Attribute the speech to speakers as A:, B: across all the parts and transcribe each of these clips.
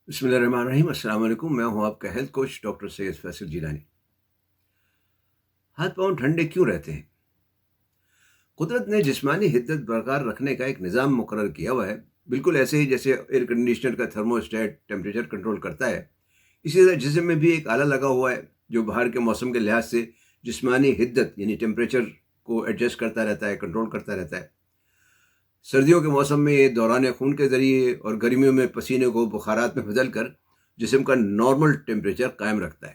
A: بسم اللہ الرحمن الرحیم۔ السلام علیکم، میں ہوں آپ کا ہیلتھ کوچ ڈاکٹر سید فیصل جیلانی۔ ہاتھ پاؤں ٹھنڈے کیوں رہتے ہیں؟ قدرت نے جسمانی حدت برقرار رکھنے کا ایک نظام مقرر کیا ہوا ہے، بالکل ایسے ہی جیسے ایئر کنڈیشنر کا تھرموسٹیٹ ٹیمپریچر کنٹرول کرتا ہے۔ اسی طرح جسم میں بھی ایک آلہ لگا ہوا ہے جو باہر کے موسم کے لحاظ سے جسمانی حدت یعنی ٹیمپریچر کو ایڈجسٹ کرتا رہتا ہے، کنٹرول کرتا رہتا ہے۔ سردیوں کے موسم میں یہ دوران خون کے ذریعے اور گرمیوں میں پسینے کو بخارات میں بدل کر جسم کا نارمل ٹیمپریچر قائم رکھتا ہے،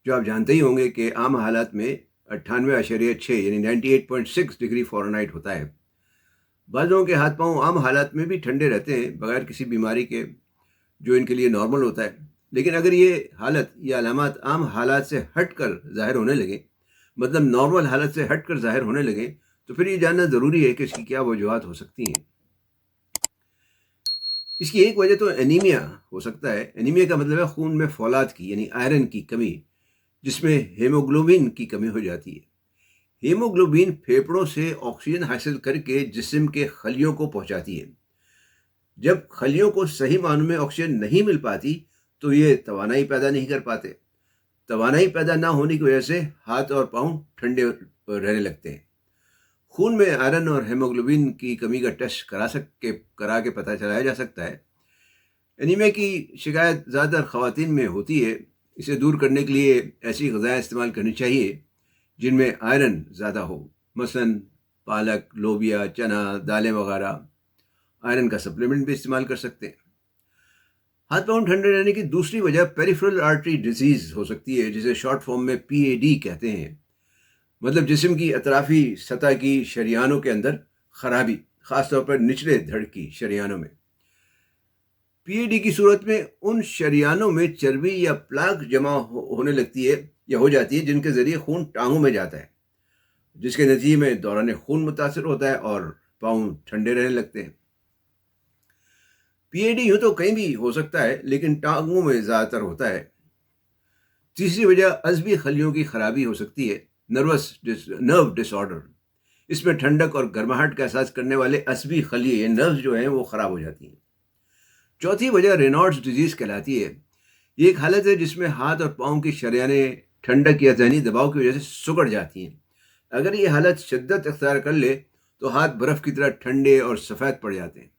A: جو آپ جانتے ہی ہوں گے کہ عام حالات میں 98.6 یعنی 98.6 ڈگری فارنہائٹ ہوتا ہے۔ بعض لوگوں کے ہاتھ پاؤں عام حالات میں بھی ٹھنڈے رہتے ہیں بغیر کسی بیماری کے، جو ان کے لیے نارمل ہوتا ہے، لیکن اگر یہ حالت یا علامات عام حالات سے ہٹ کر ظاہر ہونے لگیں، مطلب نارمل حالت سے ہٹ کر ظاہر ہونے لگیں، تو پھر یہ جاننا ضروری ہے کہ اس کی کیا وجوہات ہو سکتی ہیں۔ اس کی ایک وجہ تو انیمیا ہو سکتا ہے۔ انیمیا کا مطلب ہے خون میں فولاد کی یعنی آئرن کی کمی، جس میں ہیموگلوبن کی کمی ہو جاتی ہے۔ ہیموگلوبن پھیپھڑوں سے آکسیجن حاصل کر کے جسم کے خلیوں کو پہنچاتی ہے۔ جب خلیوں کو صحیح معنوں میں آکسیجن نہیں مل پاتی تو یہ توانائی پیدا نہیں کر پاتے۔ توانائی پیدا نہ ہونے کی وجہ سے ہاتھ اور پاؤں ٹھنڈے رہنے لگتے ہیں۔ خون میں آئرن اور ہیموگلوبن کی کمی کا ٹیسٹ کرا کے پتہ چلایا جا سکتا ہے۔ انیمیا کی شکایت زیادہ تر خواتین میں ہوتی ہے۔ اسے دور کرنے کے لیے ایسی غذائیں استعمال کرنی چاہیے جن میں آئرن زیادہ ہو، مثلاً پالک، لوبیا، چنا، دالیں وغیرہ۔ آئرن کا سپلیمنٹ بھی استعمال کر سکتے ہیں۔ ہاتھ پاؤں ٹھنڈے رہنے کی دوسری وجہ پیریفرل آرٹری ڈیزیز ہو سکتی ہے، جسے شارٹ فارم میں PAD کہتے ہیں، مطلب جسم کی اطرافی سطح کی شریانوں کے اندر خرابی، خاص طور پر نچلے دھڑ کی شریانوں میں۔ PAD کی صورت میں ان شریانوں میں چربی یا پلاک جمع ہونے لگتی ہے یا ہو جاتی ہے، جن کے ذریعے خون ٹانگوں میں جاتا ہے، جس کے نتیجے میں دوران خون متاثر ہوتا ہے اور پاؤں ٹھنڈے رہنے لگتے ہیں۔ PAD یوں تو کہیں بھی ہو سکتا ہے، لیکن ٹانگوں میں زیادہ تر ہوتا ہے۔ تیسری وجہ عصبی خلیوں کی خرابی ہو سکتی ہے، نرو ڈس آرڈر۔ اس میں ٹھنڈک اور گرماہٹ کا احساس کرنے والے عصبی خلیے یا نروز جو ہیں وہ خراب ہو جاتی ہیں۔ چوتھی وجہ رینالڈس ڈیزیز کہلاتی ہے۔ یہ ایک حالت ہے جس میں ہاتھ اور پاؤں کی شریانیں ٹھنڈک یا ذہنی دباؤ کی وجہ سے سکڑ جاتی ہیں۔ اگر یہ حالت شدت اختیار کر لے تو ہاتھ برف کی طرح ٹھنڈے اور سفید پڑ جاتے ہیں۔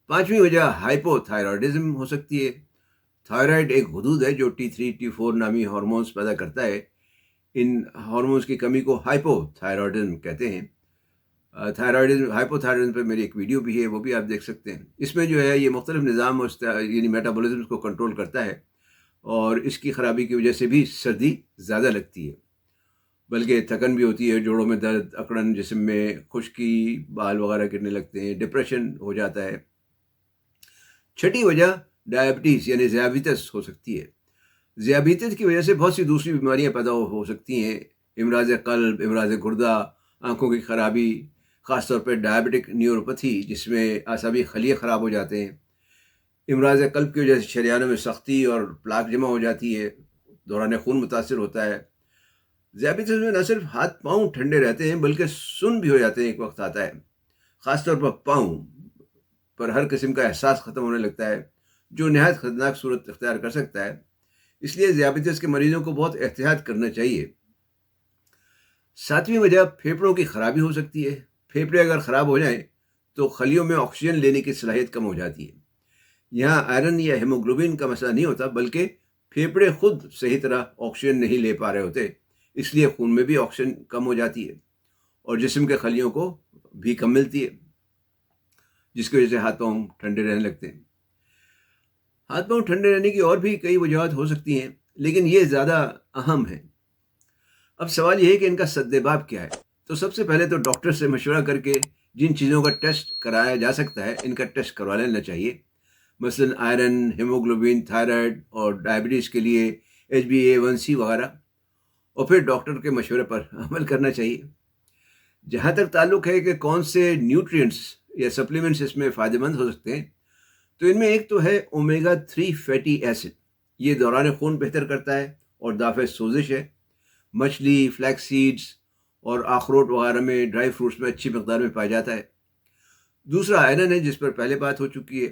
A: پانچویں وجہ ہائپو تھائرائڈزم ہو سکتی ہے۔ تھائرائڈ ایک غدود ہے جو T3 T4 نامی ہارمونز پیدا کرتا ہے۔ ان ہارمونز کی کمی کو ہائپو تھائرائڈزم کہتے ہیں۔ ہائپو تھائرائڈزم پہ میری ایک ویڈیو بھی ہے، وہ بھی آپ دیکھ سکتے ہیں۔ اس میں جو ہے یہ مختلف نظام یعنی میٹابولزم کو کنٹرول کرتا ہے، اور اس کی خرابی کی وجہ سے بھی سردی زیادہ لگتی ہے، بلکہ تھکن بھی ہوتی ہے، جوڑوں میں درد، اکڑن، جسم میں خشکی، بال وغیرہ گرنے لگتے ہیں، ڈپریشن ہو جاتا ہے۔ چھٹی وجہ ڈائبٹیز یعنی ذیابیطس ہو سکتی ہے۔ ذیابیطس کی وجہ سے بہت سی دوسری بیماریاں پیدا ہو سکتی ہیں، امراض قلب، امراض گردہ، آنکھوں کی خرابی، خاص طور پہ ڈائبٹک نیوروپیتھی جس میں اعصابی خلیے خراب ہو جاتے ہیں۔ امراض قلب کی وجہ سے شریانوں میں سختی اور پلاک جمع ہو جاتی ہے، دوران خون متاثر ہوتا ہے۔ ذیابیطس میں نہ صرف ہاتھ پاؤں ٹھنڈے رہتے ہیں بلکہ سن بھی ہو جاتے ہیں۔ ایک وقت آتا ہے خاص طور پر پاؤں پر ہر قسم کا احساس ختم ہونے لگتا ہے، جو نہایت خطرناک صورت اختیار کر سکتا ہے۔ اس لیے ذیابیطس کے مریضوں کو بہت احتیاط کرنا چاہیے۔ ساتویں وجہ پھیپھڑوں کی خرابی ہو سکتی ہے۔ پھیپھڑے اگر خراب ہو جائیں تو خلیوں میں آکسیجن لینے کی صلاحیت کم ہو جاتی ہے۔ یہاں آئرن یا ہیموگلوبن کا مسئلہ نہیں ہوتا، بلکہ پھیپھڑے خود صحیح طرح آکسیجن نہیں لے پا رہے ہوتے، اس لیے خون میں بھی آکسیجن کم ہو جاتی ہے اور جسم کے خلیوں کو بھی کم ملتی ہے، جس کی وجہ سے ہاتھ پاؤں ٹھنڈے رہنے لگتے ہیں۔ ہاتھ پاؤں ٹھنڈے رہنے کی اور بھی کئی وجوہات ہو سکتی ہیں، لیکن یہ زیادہ اہم ہے۔ اب سوال یہ ہے کہ ان کا سدباب کیا ہے؟ تو سب سے پہلے تو ڈاکٹر سے مشورہ کر کے جن چیزوں کا ٹیسٹ کرایا جا سکتا ہے ان کا ٹیسٹ کروا لینا چاہیے، مثلاً آئرن، ہیموگلوبن، تھائرائڈ اور ڈائبٹیز کے لیے HbA1c وغیرہ، اور پھر ڈاکٹر کے مشورے پر عمل کرنا چاہیے۔ جہاں تک تعلق ہے کہ کون سے نیوٹرینٹس یا سپلیمنٹس اس میں فائدہ مند ہو سکتے ہیں، تو ان میں ایک تو ہے اومیگا 3 فیٹی ایسڈ۔ یہ دوران خون بہتر کرتا ہے اور دافع سوزش ہے۔ مچھلی، فلیکس سیڈز اور اخروٹ وغیرہ میں، ڈرائی فروٹس میں اچھی مقدار میں پایا جاتا ہے۔ دوسرا آئرن ہے، جس پر پہلے بات ہو چکی ہے۔